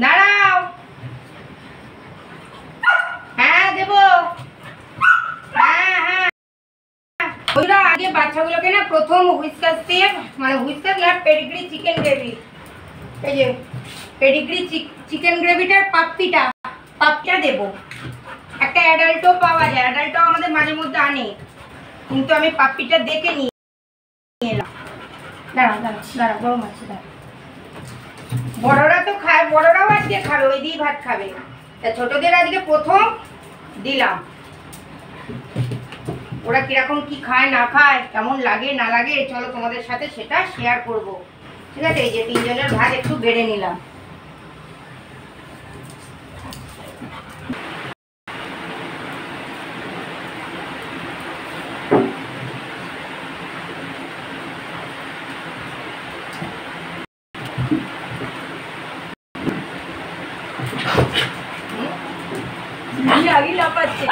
দাঁড়াও। হ্যাঁ দেবো। হ্যাঁ হ্যাঁ ওইটা আগে বাচ্চাগুলোকে না প্রথম হুইস্কাস দিয়ে মানে হুইস্কাস আর পেডিগ্রি চিকেন গ্রেভি, এই যে পেডিগ্রি চিকেন গ্রেভিটার পাপ্পিটা দেবো। একটা অ্যাডাল্টও পাওয়া যায়, অ্যাডাল্টও আমাদের মাঝে মধ্যে আনে, কিন্তু আমি পাপ্পিটা দেখে নিয়ে এলাম। দাঁড়া দাঁড়া দাঁড়া, গরম আছে দাঁড়া। বড়রা তো খায়, বড়রাও আজকে খাবে, ওই দিয়ে ভাত খাবে। তা ছোটদের আজকে প্রথম দিলাম। ওরা কিরকম কি খায় না খায়, কেমন লাগে না লাগে, চলো তোমাদের সাথে সেটা শেয়ার করব। ঠিক আছে, এই যে 3 জনের ভাত একটু বেড়ে নিলাম। আগে লাপাচ্ছে।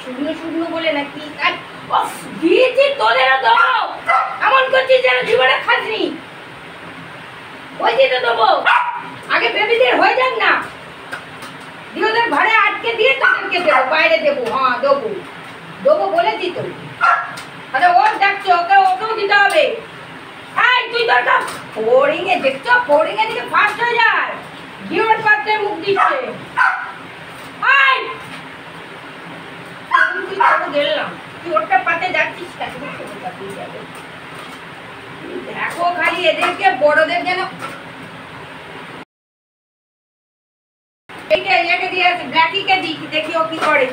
শুকনো শুকনো বলে নাকি দিয়েছি তোদেরও দাও, এমন করছিস যেন জীবনে খাসনি। ওই দিতে দেবো, আগে বেবিদের হয়ে যাক না, দিয়ে ওদের ঘরে আটকে দিয়ে তোদেরকে দেবো, বাইরে দেবো। হ্যাঁ দেবো দেবো বলেছি তো। আরে ওর দেখছো, ওকেও দিতে হবে। এই তুই দরকার ফোরিংয়ে দেখছো, ফোরিংয়ে দিকে ফাস্ট হয়ে যায়, ঘিওর পাত্রে মুখ দিচ্ছে। গেলাম তুই ওরটা পাতে যাচ্ছিস, দেখো খালি এদেরকে বড়দের যেন ইয়েকে দিয়ে আছে, ব্ল্যাকিকে দিই, দেখি ও কি করে।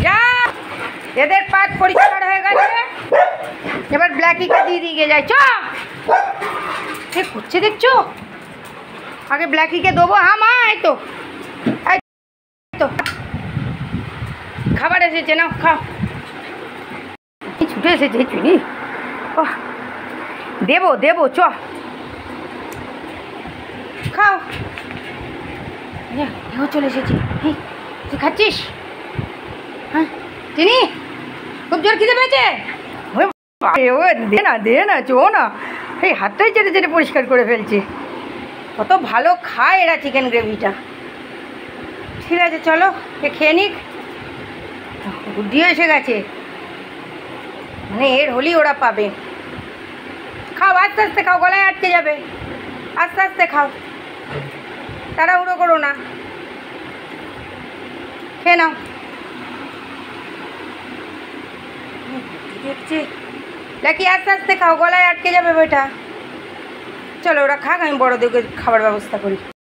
যা, এদের পাত পরিষ্কার হয়ে গেছে, এবার ব্ল্যাকিকে দিয়ে যায়। চ ঠিক হচ্ছে দেখছো, আগে ব্ল্যাকিকে দেবো। হ্যাঁ মা, এই তো খাবার এসেছে, না খাও। ছুটে এসেছে চুনি, দেবো দেবো, চ খাও। চলে এসেছি, তুই খাচ্ছিস? হ্যাঁ চিনি, খুব জোর খিদে পেয়েছে। দে না চো না, এই হাতটাই চেটে চেটে পরিষ্কার করে ফেলছে। কত ভালো খায় এরা চিকেন গ্রেভিটা। ঠিক আছে চলো, এ খেয়ে নিক। বুদ্ধিও এসে গেছে, মানে এর হলি ওরা পাবে। খাও আস্তে আস্তে খাও, গলায় আটকে যাবে, আস্তে আস্তে খাও, তাড়াহুড়ো করো না, খেয়ে নাও। দেখছি দেখি, আস্তে আস্তে খাও, গলায় আটকে যাবে বেটা। চলো ওরা খাক, আমি বড়দেরকে খাবার ব্যবস্থা করি।